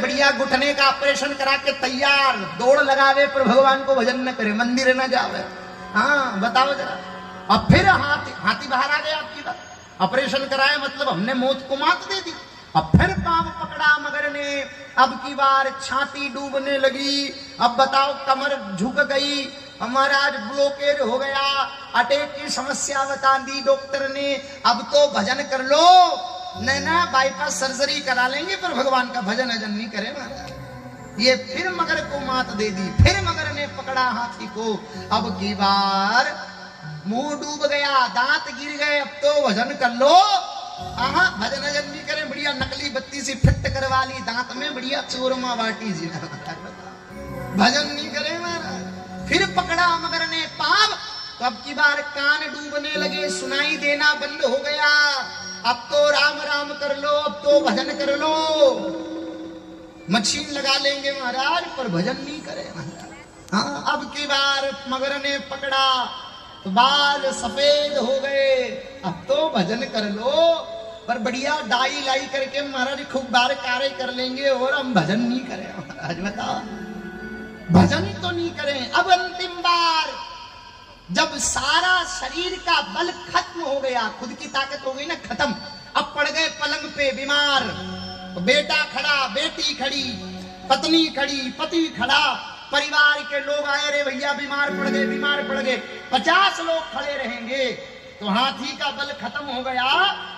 बढ़िया घुटने का ऑपरेशन करा के तैयार, दौड़ लगावे पर भगवान को भजन न करे, मंदिर न जावे। हाँ बताओ जरा। अब फिर हाथी बाहर आ गया आपकी बात, ऑपरेशन कराया मतलब हमने मौत को मात दे दी। अब फिर पांव पकड़ा मगर ने, अब की बार छाती डूबने लगी। अब बताओ कमर झुक गई, महाराज ब्लॉकेज हो गया, अटैक की समस्या बता दी डॉक्टर ने। अब तो भजन कर लो, नैना बाईपास सर्जरी करा लेंगे पर भगवान का भजन अजन नहीं करे महाराज। ये फिर मगर को मात दे दी, फिर मगर ने पकड़ा हाथी को। अब की बार मुंह डूब गया, दांत गिर गए, अब तो भजन कर लो। भजन अजन नहीं करे, बढ़िया नकली बत्ती से फिट करवा ली दांत में, बढ़िया चूरमा बाटी जी भजन नहीं करे महाराज। फिर पकड़ा मगर ने पाव, तो अब की बार कान डूबने लगे, सुनाई देना बंद हो गया। अब तो राम राम कर लो, अब तो भजन कर लो। मशीन लगा लेंगे महाराज पर भजन नहीं करे महाराज। हाँ अब की बार मगर ने पकड़ा तो बाल सफेद हो गए, अब तो भजन कर लो। पर बढ़िया डाई लाई करके महाराज खूब बार कार्य कर लेंगे और हम भजन नहीं करें महाराज। बताओ भजन तो नहीं करें। अब अंतिम बार जब सारा शरीर का बल खत्म हो गया, खुद की ताकत हो गई ना खत्म, अब पड़ गए पलंग पे बीमार। तो बेटा खड़ा, बेटी खड़ी, पत्नी खड़ी, पति खड़ा, परिवार के लोग आए, रे भैया बीमार पड़ गए, बीमार पड़ गए, 50 लोग खड़े रहेंगे। तो हाथी का बल खत्म हो गया,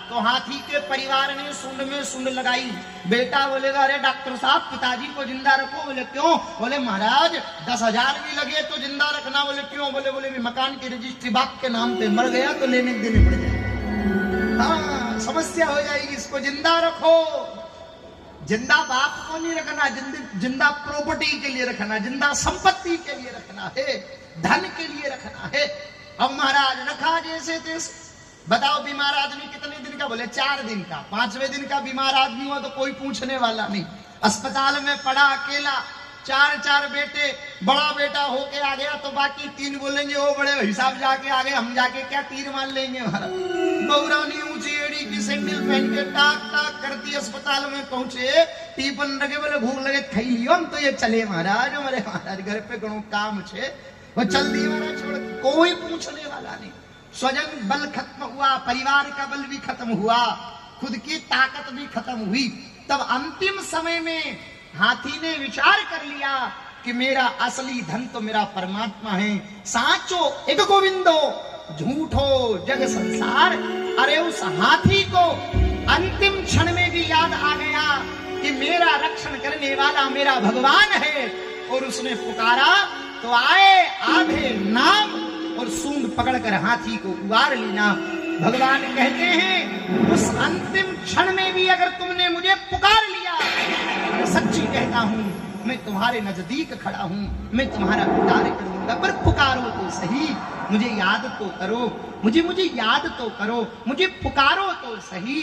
तो हाथी के परिवार ने सूंड में सूंड लगाई। बेटा बोलेगा अरे डॉक्टर साहब पिताजी को जिंदा रखो। बोले क्यों? बोले महाराज 10,000 भी लगे तो जिंदा रखना। बोले क्यों? बोले भी मकान की रजिस्ट्री बाप के नाम पे, मर गया तो लेने देने पड़ जाए। हाँ समस्या हो जाएगी, इसको जिंदा रखो। जिंदा बाप को नहीं रखना, जिंदा प्रॉपर्टी के लिए रखना, जिंदा संपत्ति के लिए रखना है, धन के लिए रखना है। अब महाराज रखा जैसे तैसे। बताओ बीमार आदमी कितने दिन का? बोले 4 दिन का। 5वें दिन का बीमार आदमी हुआ तो कोई पूछने वाला नहीं, अस्पताल में पड़ा अकेला, 4 बेटे, बड़ा बेटा होके आ गया तो बाकी 3 बोलेंगे वो बड़े हिसाब जाके आगे, हम जाके क्या तीर मार लेंगे महाराज। बहुरानी ऊंची एड़ी की सैंडल पहन के टाक टाक करती अस्पताल में पहुंचे, टीपन लगे, बोले भूख लगे खाई लियो, हम तो ये चले महाराज, हमारे महाराज घर पे घणो काम छे, वो चल दी महाराज छोड़। कोई पूछने वाला नहीं। स्वजन बल खत्म हुआ, परिवार का बल भी खत्म हुआ, खुद की ताकत भी खत्म हुई। तब अंतिम समय में हाथी ने विचार कर लिया कि मेरा असली धन तो मेरा परमात्मा है। साचो एक गोविंदो झूठो जग संसार। अरे उस हाथी को अंतिम क्षण में भी याद आ गया कि मेरा रक्षण करने वाला मेरा भगवान है, और उसने पुकारा तो आए आधे नाम और सूंड पकड़कर हाथी को उबार लेना। भगवान कहते हैं उस अंतिम क्षण में भी अगर तुमने मुझे पुकार लिया, मैं सच्ची कहता हूं मैं तुम्हारे नजदीक खड़ा हूं, मैं तुम्हारा उद्धार करूंगा। पर पुकारो तो सही, मुझे याद तो करो, मुझे याद तो करो, मुझे पुकारो तो सही।